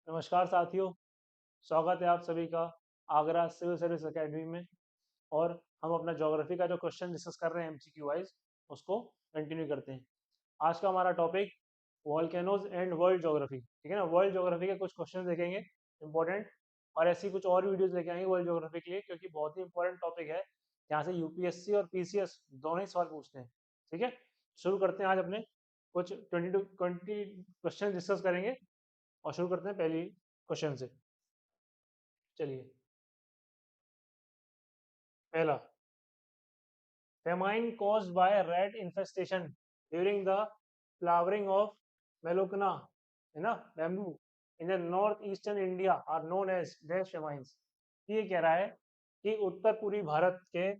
नमस्कार साथियों, स्वागत है आप सभी का आगरा सिविल सर्विस एकेडमी में। और हम अपना ज्योग्राफी का जो क्वेश्चन डिस्कस कर रहे हैं एमसीक्यू वाइज, उसको कंटिन्यू करते हैं। आज का हमारा topic volcanoes and world geography, ठीक है ना। वर्ल्ड ज्योग्राफी के कुछ क्वेश्चन देखेंगे इंपॉर्टेंट, और ऐसी कुछ और वीडियोस लेके आएंगे वर्ल्ड ज्योग्राफी के लिए, क्योंकि बहुत ही इंपॉर्टेंट टॉपिक है। यहाँ से यूपीएससी और पीसीएस दोनों ही सवाल पूछते हैं। ठीक है, शुरू करते हैं। आज अपने कुछ 20 क्वेश्चन डिस्कस करेंगे और शुरू करते हैं पहली क्वेश्चन से। चलिए, पहला, famine caused by a rat infestation during the flowering of meloncana, है ना, bamboo in the northeastern India are known as dash famines। ये कह रहा है कि उत्तर पूर्वी भारत के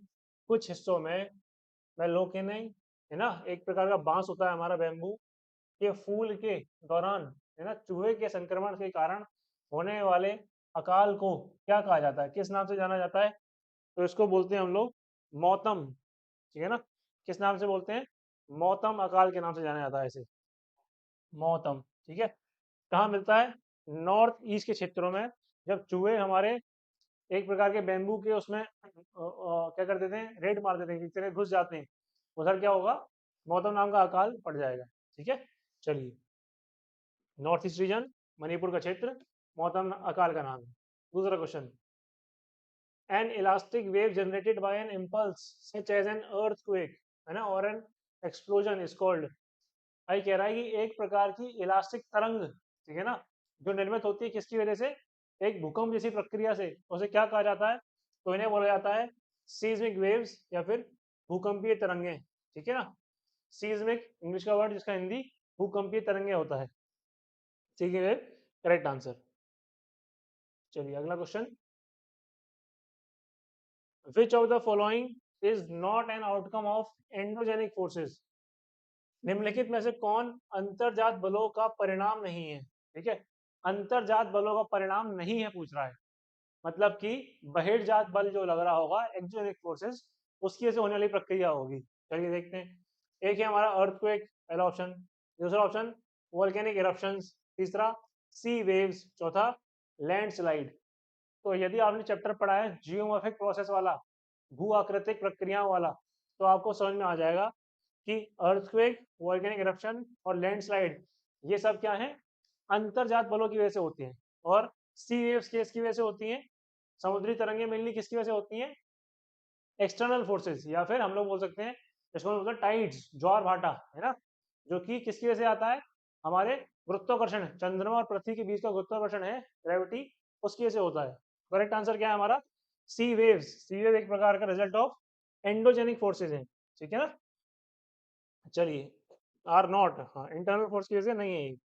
कुछ हिस्सों में मेलोकेने, है ना, एक प्रकार का बांस होता है हमारा बैम्बू, के फूल के दौरान, है ना, चूहे के संक्रमण के कारण होने वाले अकाल को क्या कहा जाता है, किस नाम से जाना जाता है? तो इसको बोलते हैं हम लोग मौतम। ठीक है ना, किस नाम से बोलते हैं? मौतम अकाल के नाम से जाना जाता है इसे, मौतम। ठीक है, कहाँ मिलता है? नॉर्थ ईस्ट के क्षेत्रों में। जब चूहे हमारे एक प्रकार के बेम्बू के उसमें क्या कर देते हैं, रेड मार देते हैं, किसी तरह घुस जाते हैं, उधर क्या होगा? मौतम नाम का अकाल पड़ जाएगा। ठीक है, चलिए, नॉर्थ ईस्ट रीजन, मणिपुर का क्षेत्र, मौतम अकाल का नाम है। दूसरा question, an elastic wave generated by an impulse such as an earthquake, है ना, और an explosion is called। भाई कह रहा है कि एक प्रकार की इलास्टिक तरंग, ठीक है ना, जो निर्मित होती है किसकी वजह से? एक भूकंप जैसी प्रक्रिया से, उसे क्या कहा जाता है? तो इन्हें बोला जाता है सीज्मिक वेव्स या फिर भूकंपीय तरंगे। ठीक है ना, सीज्मिक इंग्लिश का वर्ड जिसका हिंदी भूकंपीय तरंगे होता है। ठीक है, करेक्ट आंसर। चलिए, अगला question, which of the following is not an outcome of endogenic forces. निम्नलिखित में से कौन अंतरजात बलों का परिणाम नहीं है? ठीक है, अंतरजात बलों का परिणाम नहीं है पूछ रहा है, मतलब कि बहिर्जात बल जो लग रहा होगा, एक्सोजेनिक फोर्सेस, उसकी वजह से होने वाली प्रक्रिया होगी। चलिए देखते हैं। एक है हमारा अर्थक्वेक, पहला ऑप्शन। दूसरा ऑप्शन वोल्केनिक इरप्शंस, तीसरा सी वेव्स, चौथा लैंडस्लाइड। तो यदि आपने चैप्टर पढ़ा है जियोमॉर्फिक प्रोसेस वाला, भू आकृतिक प्रक्रियाओं वाला, तो आपको समझ में आ जाएगा कि अर्थक्वेक, वोल्केनिक इरप्शन और लैंडस्लाइड, ये सब क्या है? अंतरजात बलों की वजह से होती हैं। और सी वेव्स केस की वजह से होती हैं, समुद्री तरंगे मेनली किसकी वजह से होती हैं? एक्सटर्नल फोर्सेस, या फिर हम लोग बोल सकते हैं इसको हम बोलते हैं टाइड्स, ज्वार भाटा, है ना, जो कि किसकी वजह से आता है? हमारे गुरुत्वाकर्षण, चंद्रमा और पृथ्वी के बीच का गुरुत्वाकर्षण है, ग्रेविटी, उसकी वजह से होता है। करेक्ट आंसर क्या है हमारा? सी वेव्स। सी वेव एक प्रकार का रिजल्ट ऑफ एंडोजेनिक फोर्सेज है। ठीक है ना, चलिए, आर नॉट, हाँ, इंटरनल फोर्स की वजह से नहीं है ये।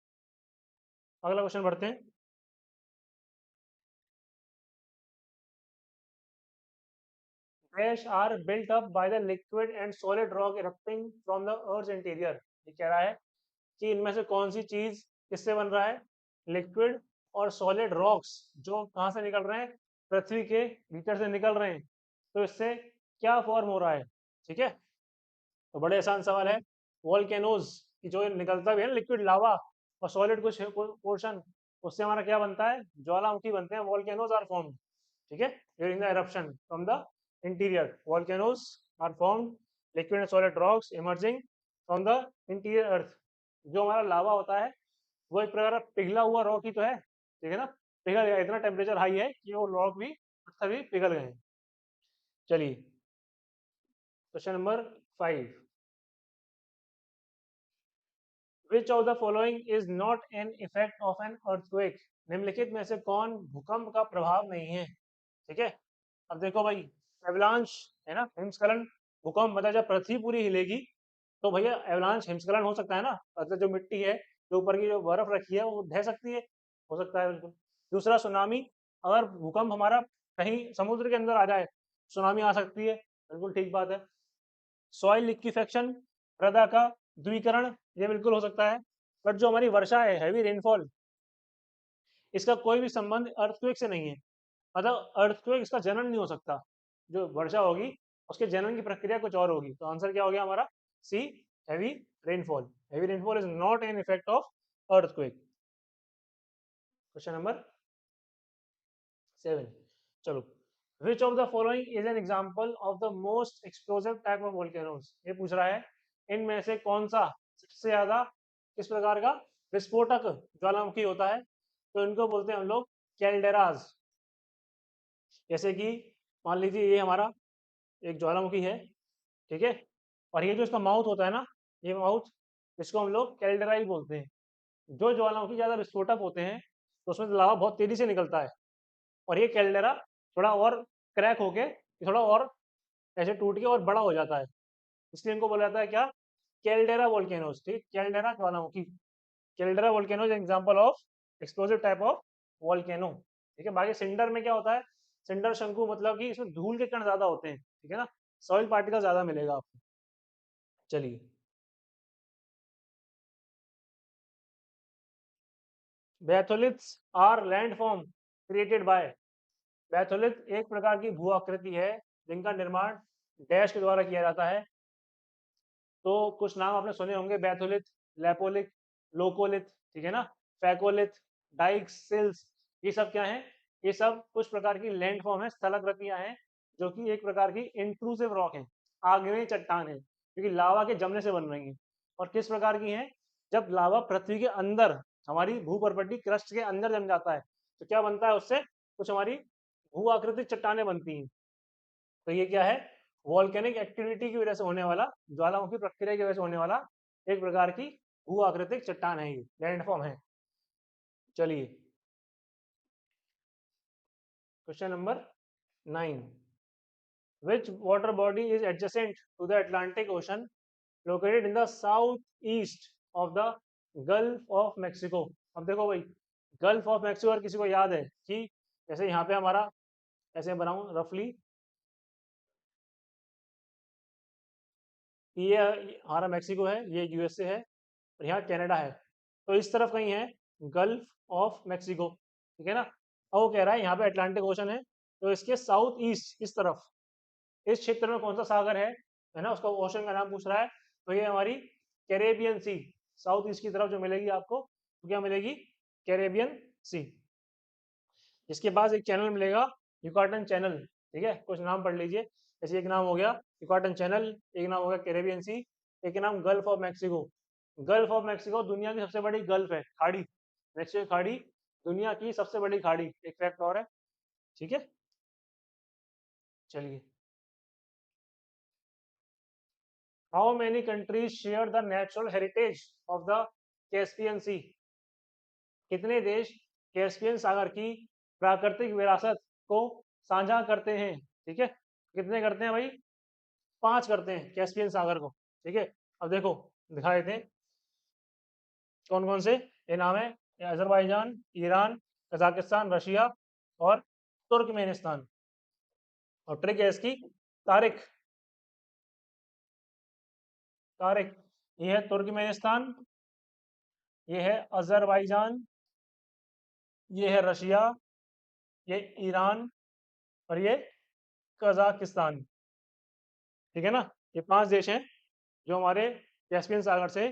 अगला क्वेश्चन बढ़ते हैं। Ash are built up by the liquid and solid rock erupting from the Earth's interior। ये कह रहा है कि इनमें से कौन सी चीज किससे बन रहा है? लिक्विड और सॉलिड रॉक्स जो कहाँ से निकल रहे हैं? पृथ्वी के भीतर से निकल रहे हैं। तो इससे क्या फॉर्म हो रहा है? ठीक है, तो बड़े आसान सवाल है। वॉल्केनोज की जो निकलता भी है ना लिक्विड लावा और सॉलिड कुछ पोर्शन, उससे हमारा क्या बनता है? ज्वालामुखी बनते हैं। वॉल्केनोज आर फॉर्म्ड, ठीक है, during the eruption from the interior. Volcanoes are formed, liquid and solid rocks emerging from the interior earth. जो हमारा लावा होता है वो एक प्रकार का पिघला हुआ रॉक ही तो है, ठीक है ना, पिघल गया, इतना टेम्परेचर हाई है कि वो रॉक भी पत्थर भी पिघल गए हैं। चलिए, question number 5, which of the following is not an effect of an earthquake. निम्नलिखित में से कौन भूकंप का प्रभाव नहीं है? ठीक है, अब देखो भाई, एवलांश, है ना, हिमस्खलन, भूकंप, मतलब जब पृथ्वी पूरी हिलेगी तो भैया एवलांश, हिमस्खलन हो सकता है ना, मतलब जो मिट्टी है, जो ऊपर की जो बर्फ रखी है वो ढह सकती है, हो सकता है बिल्कुल। दूसरा सुनामी, अगर भूकंप हमारा कहीं समुद्र के अंदर आ जाए, सुनामी आ सकती है, बिल्कुल ठीक बात है। सॉइल लिक्विफेक्शन, मृदा का द्विकरण, ये बिल्कुल हो सकता है। बट जो हमारी वर्षा है, हैवी रेनफॉल, इसका कोई भी संबंध अर्थक्वेक से नहीं है, मतलब अर्थक्वेक इसका जनन नहीं हो सकता। जो वर्षा होगी उसके जनन की प्रक्रिया कुछ और होगी। तो आंसर क्या हो गया हमारा? C, heavy rainfall. Heavy rainfall is not an effect of earthquake. Question number 7, चलो, which of the following is an example of the most explosive type of volcanoes, ये पूछ रहा है इनमें से कौन सा सबसे ज्यादा किस प्रकार का विस्फोटक ज्वालामुखी होता है, तो इनको बोलते हैं हम लोग कैल्डेराज। जैसे कि मान लीजिए ये हमारा एक ज्वालामुखी है, ठीक है, और ये जो इसका माउथ होता है ना, ये माउथ, इसको हम लोग कैल्डेरा ही बोलते हैं। जो ज्वालामुखी ज़्यादा विस्फोटक होते हैं तो उसमें लावा बहुत तेजी से निकलता है, और ये कैल्डेरा थोड़ा और क्रैक होके थोड़ा और ऐसे टूट के और बड़ा हो जाता है, इसलिए इनको बोला जाता है क्या, कैल्डेरा वोल्केनोज। ठीक, caldera Jwalamukhi, caldera volcanoes example of explosive type of volcano. ठीक है, बाकी सिंडर में क्या होता है, सिंडर शंकु मतलब कि इसमें धूल के कण ज्यादा होते हैं, ठीक है ना, सॉइल पार्टिकल ज्यादा मिलेगा आपको। चलिए, batholiths are landform created by, batholith एक प्रकार की भू आकृति है जिनका निर्माण डैश के द्वारा किया जाता है। तो कुछ नाम आपने सुने होंगे, बैथोलिथ, लेपोलिथ, लोकोलिथ, ठीक है ना, फैकोलिथ, डाइक्स, सिल्स, ये सब क्या है, ये सब कुछ प्रकार की लैंडफॉर्म है, स्थलाकृतियां हैं, जो कि एक प्रकार की इंट्रूसिव रॉक है, आग्नेय चट्टान है, क्योंकि लावा के जमने से बन रही है। और किस प्रकार की है, जब लावा पृथ्वी के अंदर हमारी भूपर्वतीय क्रस्ट के अंदर जम जाता है तो क्या बनता है, उससे कुछ हमारी भू आकृतिक चट्टानें बनती हैं। तो ये क्या है, वॉल्केनिक एक्टिविटी की वजह से होने वाला, ज्वालामुखी प्रक्रिया की वजह से होने वाला एक प्रकार की भू आकृतिक चट्टान है, ये लैंडफॉर्म है। चलिए, question number 9, which water body is adjacent to the Atlantic Ocean located in the southeast of the Gulf of Mexico। अब देखो भाई, गल्फ ऑफ मैक्सिको अगर किसी को याद है कि जैसे यहाँ पे हमारा, ऐसे बनाऊं रफली, ये हमारा मैक्सिको है, ये यूएसए है, और यहाँ कनाडा है, तो इस तरफ कहीं है गल्फ ऑफ मैक्सिको, ठीक है ना। और वो कह रहा है यहाँ पे अटलांटिक ओशन है, तो इसके साउथ ईस्ट इस तरफ, इस क्षेत्र में कौन सा सागर है ना, उसका ओशन का नाम पूछ रहा है। तो ये हमारी कैरेबियन सी, साउथ ईस्ट की तरफ जो मिलेगी आपको, तो क्या मिलेगी, कैरेबियन सी। इसके बाद एक चैनल मिलेगा, युकाटन चैनल, ठीक है, कुछ नाम पढ़ लीजिए, जैसे एक नाम हो गया युकाटन चैनल, एक नाम हो गया कैरेबियन सी, एक नाम gulf of Mexico. Gulf of Mexico दुनिया की सबसे बड़ी गल्फ है, खाड़ी, मैक्सिको खाड़ी दुनिया की सबसे बड़ी खाड़ी, एक फैक्ट और है, ठीक है। चलिए, how many countries share the natural heritage of the Caspian sea, कितने देश कैस्पियन सागर की प्राकृतिक विरासत को साझा करते हैं, ठीक है, कितने करते हैं भाई, 5 करते हैं कैस्पियन सागर को, ठीक है। अब देखो, दिखा देते हैं कौन कौन से, ये नाम है, अजरबैजान, ईरान, कजाकिस्तान, रशिया और तुर्कमेनिस्तान। और ट्रिक है इसकी, तारिक, तारिक, ये है तुर्कमेनिस्तान, ये है अजरबैजान, ये है रशिया, ये ईरान, और ये कजाकिस्तान, ठीक है ना। ये 5 देश हैं जो हमारे कैस्पियन सागर से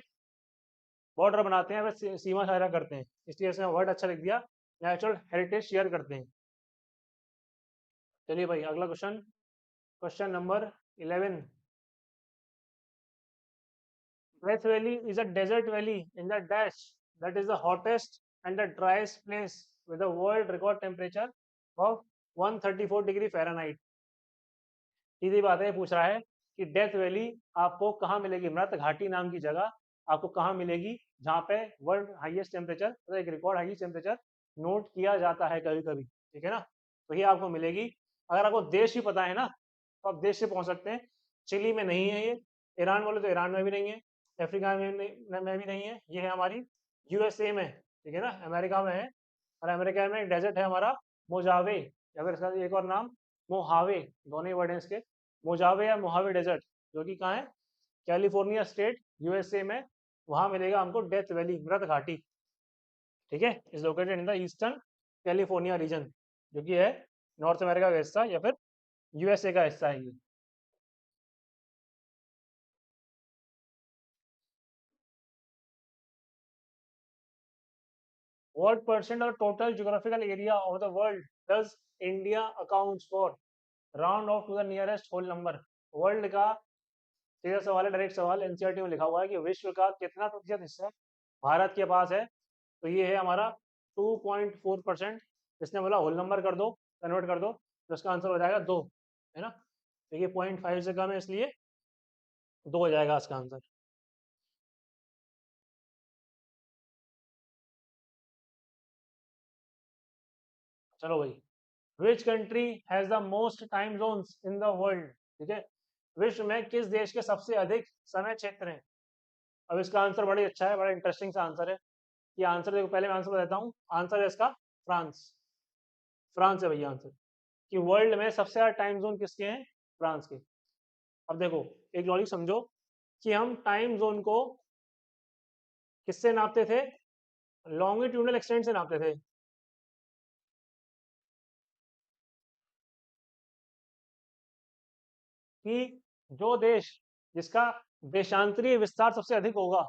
बॉर्डर बनाते हैं, वह सीमा साझा करते हैं, इसलिए इसने वर्ड अच्छा लिख दिया, नेचुरल हेरिटेज शेयर करते हैं। चलिए भाई, अगला question, question number 11, Death Valley is a desert valley in the dash that is the hottest and the driest place with a world record temperature of 134 degree Fahrenheit. सीधी बात है, पूछ रहा है कि डेथ वैली आपको कहाँ मिलेगी, मृत घाटी नाम की जगह आपको कहाँ मिलेगी, जहाँ पे वर्ल्ड हाईएस्ट टेम्परेचर, मतलब एक रिकॉर्ड हाईएस्ट टेम्परेचर नोट किया जाता है कभी कभी, ठीक है ना। तो ये आपको मिलेगी, अगर आपको देश ही पता है ना तो आप देश से पहुंच सकते हैं। चिली में नहीं है ये, ईरान बोले तो ईरान में भी नहीं है, अफ्रीका में भी नहीं है, ये है हमारी यूएसए में, ठीक है ना, अमेरिका में है। और अमेरिका में एक डेजर्ट है हमारा मोजावे, या फिर इसका एक और नाम मोहावे, दोनों ही वर्ड हैं इसके, मोजावे या मोहावे डेजर्ट, जो कि कहाँ है, कैलिफोर्निया स्टेट यूएसए में, वहाँ मिलेगा हमको डेथ वैली, मृत घाटी, ठीक है, is located in the eastern California region, जो कि है नॉर्थ अमेरिका का हिस्सा या फिर यूएसए का हिस्सा है ये। What percent of total geographical area of the world does India accounts for? Round off to the nearest whole number. World का सीधा सवाल है, डायरेक्ट सवाल, एनसीईआरटी में लिखा हुआ है कि विश्व का कितना प्रतिशत हिस्सा भारत के पास है। तो ये है हमारा 2.4%। इसने बोला होल नंबर कर दो, कन्वर्ट कर दो, तो इसका आंसर हो जाएगा 2, है ना। तो ये 0.5 से कम है, इसलिए 2 हो जाएगा इसका आंसर। चलो भाई, which country has the most time zones in the world? ठीक है, विश्व में किस देश के सबसे अधिक समय क्षेत्र हैं? अब इसका आंसर बड़ा ही अच्छा है, बड़ा इंटरेस्टिंग सा आंसर है। ये आंसर देखो, पहले मैं आंसर बताता हूँ। आंसर है इसका फ्रांस। फ्रांस है भैया आंसर, कि वर्ल्ड में सबसे ज़्यादा टाइम जोन किसके हैं? फ्रांस के। अब देखो, एक लॉजिक समझो कि हम टाइम जोन को किससे नापते थे? लॉन्गिट्यूडनल एक्सटेंट से नापते थे। कि जो देश जिसका देशांतरीय विस्तार सबसे अधिक होगा,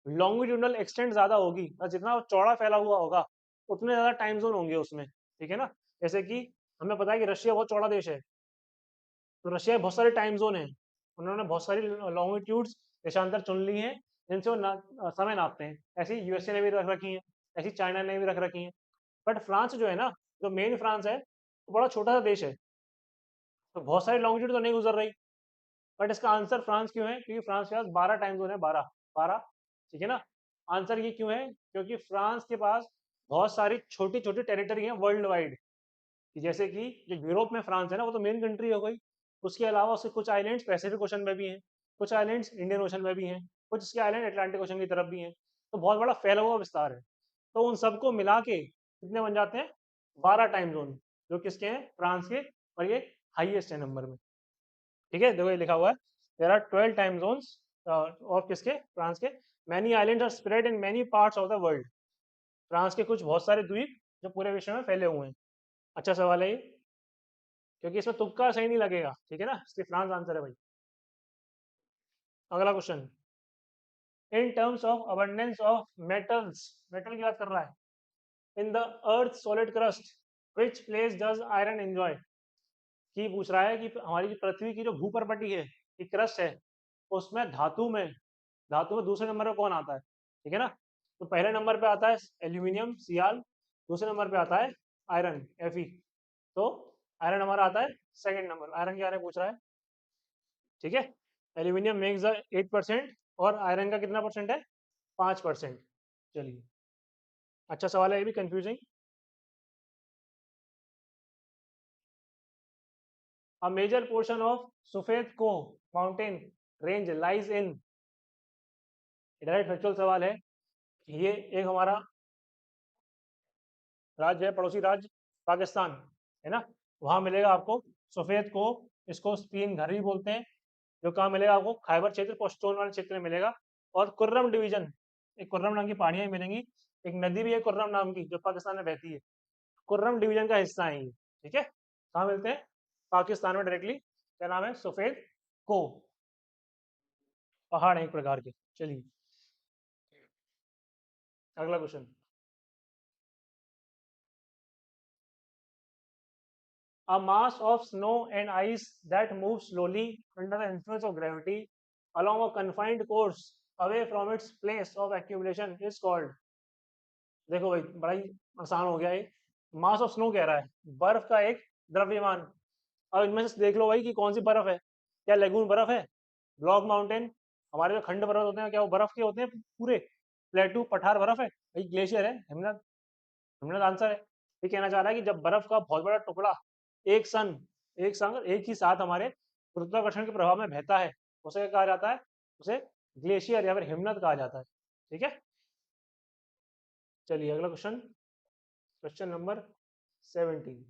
लॉन्गिट्यूडनल एक्सटेंट ज्यादा होगी, और जितना चौड़ा फैला हुआ होगा उतने ज्यादा टाइम जोन होंगे उसमें। ठीक है ना। जैसे कि हमें पता है कि रशिया बहुत चौड़ा देश है, तो रशिया में बहुत सारे टाइम जोन हैं। उन्होंने बहुत सारी लॉन्गिट्यूड्स देशांतर चुन ली हैं जिनसे वो समय नापते हैं। ऐसी यूएसए ने भी रख रखी हैं, ऐसी चाइना ने भी रख रखी हैं। बट फ्रांस जो है ना, जो मेन फ्रांस है, वो बड़ा छोटा सा देश है, तो बहुत सारी लॉन्गिट्यूड तो नहीं गुजर रही। बट इसका आंसर फ्रांस क्यों है? क्योंकि फ्रांस के पास 12 टाइम जोन है, 12 12। ठीक है ना। आंसर ये क्यों है? क्योंकि फ्रांस के पास बहुत सारी छोटी छोटी टेरिटरी है वर्ल्ड वाइड। जैसे कि जो यूरोप में फ्रांस है ना, वो तो मेन कंट्री हो गई। उसके अलावा उसके कुछ आइलैंड्स पैसिफिक ओशन में भी हैं, कुछ आइलैंड्स इंडियन ओशन में भी हैं, कुछ इसके आइलैंड अटलांटिक ओशन की तरफ भी हैं। तो बहुत बड़ा फैला हुआ विस्तार है। तो उन सबको मिला के कितने बन जाते हैं? 12 टाइम जोन, जो किसके हैं? फ्रांस के। और ये हाईएस्ट है नंबर में। ठीक है, देखो ये लिखा हुआ है, there are 12 time zones of किसके? फ्रांस के। Many islands are spread in many parts of the world. France के कुछ बहुत सारे द्वीप जो पूरे विश्व में फैले हुए हैं। अच्छा सवाल है ये, क्योंकि इसमें तुक्का सही नहीं लगेगा। ठीक है ना, इसलिए फ्रांस आंसर है भाई। अगला question, in terms of abundance of metals, metal की बात कर रहा है, in the earth solid crust which place does iron enjoy? की पूछ रहा है कि हमारी जो पृथ्वी की जो भूपर्पटी है, कि क्रस्ट है, उसमें धातु में दूसरे नंबर पर कौन आता है? ठीक है ना। तो पहले नंबर पे आता है एल्यूमिनियम सियाल, दूसरे नंबर पे आता है आयरन एफई। तो आयरन हमारा आता है सेकंड नंबर। आयरन के बारे में पूछ रहा है। ठीक है, एल्यूमिनियम मेक्स द 8% और आयरन का कितना परसेंट है? 5%। चलिए, अच्छा सवाल है, ये भी confusing. A major portion of Safed Koh mountain range lies in, direct factual सवाल है। ये एक हमारा राज्य है, पड़ोसी राज्य पाकिस्तान, है ना। वहाँ मिलेगा आपको सफेद को। इसको स्पीन घर भी बोलते हैं। जो कहाँ मिलेगा आपको? खैबर क्षेत्र, पश्तून वाले क्षेत्र में मिलेगा। और कुर्रम डिवीजन, एक कुर्रम नाम की पहाड़ियाँ भी मिलेंगी। एक नदी भी है कुर्रम नाम की, जो पाकिस्तान में बहती है। कुर्रम डिवीजन का हिस्सा है ये। ठीक है, कहाँ मिलते हैं? पाकिस्तान में डायरेक्टली। क्या नाम है? सफेद को पहाड़ है एक प्रकार के। चलिए, अगला question, a mass of snow and ice that moves slowly under the influence of gravity along a confined course away from its place of accumulation is called? देखो भाई, बड़ा ही आसान हो गया ये। मास ऑफ स्नो कह रहा है, बर्फ का एक द्रव्यमान। अब इनमें से देख लो भाई कि कौन सी बर्फ है। क्या लेगून बर्फ है? ब्लॉक माउंटेन, हमारे जो खंड पर्वत होते हैं, क्या वो बर्फ के होते हैं पूरे? प्लेटू पठार बर्फ है भाई? ग्लेशियर है, हिमनद। हिमनद आंसर है। ये कहना चाह रहा है कि जब बर्फ का बहुत बड़ा टुकड़ा एक सन एक संग एक ही साथ हमारे गुरुत्वाकर्षण के प्रभाव में बहता है, उसे क्या कहा जाता है? उसे ग्लेशियर या फिर हिमनद कहा जाता है। ठीक है, चलिए अगला question, question number 17,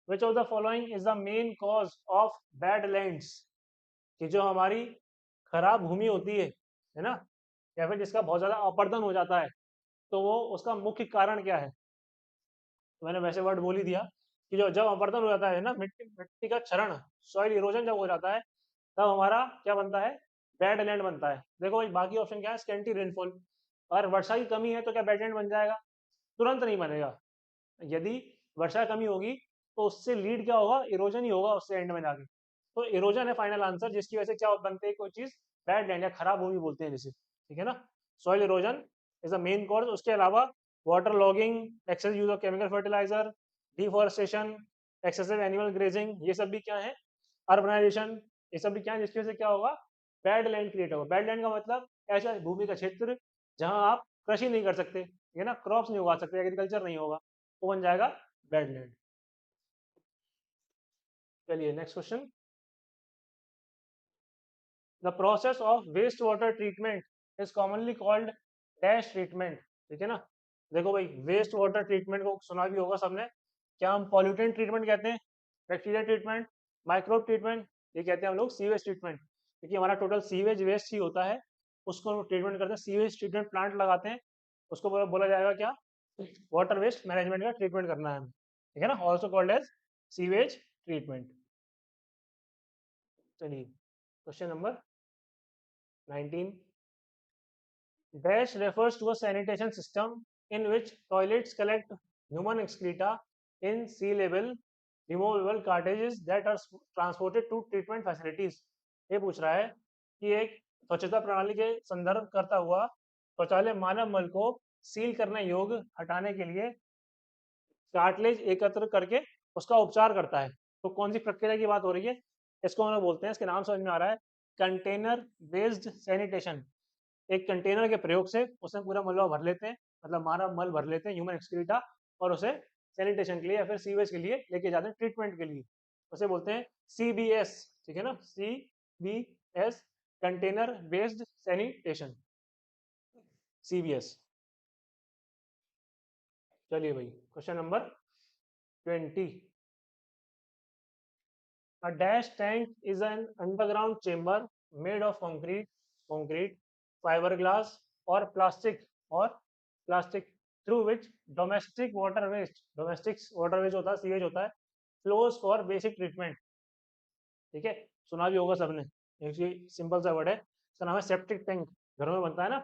which of the following is the main cause of bad lands? कि जो हमारी खराब भूमि होती है ना, या फिर जिसका बहुत ज्यादा अपर्दन हो जाता है, तो वो उसका मुख्य कारण क्या है? तो मैंने वैसे वर्ड बोल ही दिया कि जो जब अपर्दन हो जाता है ना, मिट्टी मिट्टी का क्षरण, सॉइल इरोजन जब हो जाता है, तब हमारा क्या बनता है? बैड लैंड बनता है। देखो भाई, बाकी ऑप्शन क्या है? स्केंटी रेनफॉल, और वर्षा की कमी है तो क्या वेटलैंड बन जाएगा? तुरंत नहीं बनेगा। यदि वर्षा कमी होगी तो उससे लीड क्या होगा? इरोजन ही होगा उससे एंड में जाके। तो इरोजन है फाइनल आंसर, जिसकी वजह से क्या बनते हैं कोई चीज बैड लैंड या खराब भूमि बोलते हैं जिसे, ठीक है ना। Soil erosion is the main cause. उसके अलावा water logging, excess use of chemical fertiliser, deforestation, excessive animal grazing, ये सब भी क्या है? अर्बनाइजेशन, ये सब भी क्या है जिसकी वजह से क्या होगा? बैड लैंड क्रिएट होगा। बैड लैंड का मतलब ऐसा भूमि का क्षेत्र जहां आप कृषि नहीं कर सकते, ठीक है ना, क्रॉप्स नहीं उगा सकते, एग्रीकल्चर नहीं होगा, वो बन जाएगा बैड लैंड। चलिए next question. The process of waste water treatment is commonly called dash treatment, ठीक है ना। देखो भाई, वेस्ट वाटर ट्रीटमेंट को सुना भी होगा सबने। क्या हम पॉल्यूटेंट ट्रीटमेंट कहते हैं, बैक्टीरिया ट्रीटमेंट, माइक्रोब ट्रीटमेंट, ये कहते हैं हम लोग सीवेज ट्रीटमेंट, क्योंकि हमारा टोटल सीवेज वेस्ट ही होता है, उसको हम ट्रीटमेंट करते हैं। सीवेज ट्रीटमेंट प्लांट लगाते हैं, उसको बोला जाएगा क्या? वाटर वेस्ट मैनेजमेंट का ट्रीटमेंट करना है हमें, ठीक है ना, also called as sewage treatment. चलिए question number 19। Dash refers to a sanitation system in which toilets collect human excreta in sea-level removable cartridges that are transported to treatment facilities। ये पूछ रहा है कि एक स्वच्छता प्रणाली के संदर्भ करता हुआ शौचालय मानव मल को सील करने योग्य हटाने के लिए कार्टिलेज एकत्र करके उसका उपचार करता है। तो कौन सी प्रक्रिया की बात हो रही है? इसको हम लोग बोलते हैं, इसके नाम समझ में आ रहा है, कंटेनर बेस्ड सैनिटेशन। एक कंटेनर के प्रयोग से उसमें पूरा मलबा भर लेते हैं, मतलब हमारा मल भर लेते हैं, ह्यूमन एक्सक्रीटा, और उसे सैनिटेशन के लिए या फिर सीवेज के लिए लेके जाते हैं, ट्रीटमेंट के लिए। उसे बोलते हैं CBS, ठीक है ना, CBS, container based sanitation, CBS। चलिए भाई question number 20। A dash tank is an underground chamber made of concrete, fiberglass, or plastic through which domestic water waste होता है, सीवेज होता है, flows for basic treatment, ठीक है। सुना भी होगा सबने, एक सिंपल सा वर्ड है, इसका नाम है सेप्टिक टैंक। घरों में बनता है ना,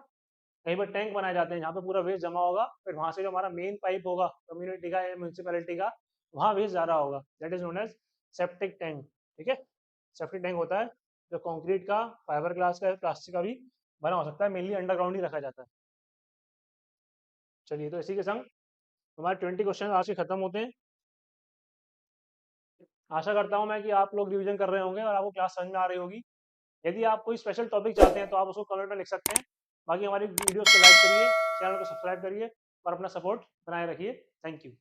कहीं पर टैंक बनाए जाते हैं जहाँ पे पूरा वेस्ट जमा होगा, फिर वहां से जो हमारा मेन पाइप होगा कम्युनिटी का या म्यूनसिपैलिटी का, वहाँ वेस्ट जा रहा होगा, that is known as septic tank, ठीक है। सेप्टिक टैंक होता है जो कंक्रीट का, फाइबर ग्लास का, प्लास्टिक का भी बना हो सकता है, मेनली अंडरग्राउंड ही रखा जाता है। चलिए तो इसी के संग हमारे 20 क्वेश्चन आज के खत्म होते हैं। आशा करता हूँ मैं कि आप लोग रिवीजन कर रहे होंगे और आपको क्लास समझ में आ रही होगी। यदि आप कोई स्पेशल टॉपिक चाहते हैं तो आप उसको कमेंट में लिख सकते हैं। बाकी हमारी वीडियोस को लाइक करिए, चैनल को सब्सक्राइब करिए और अपना सपोर्ट बनाए रखिए। Thank you.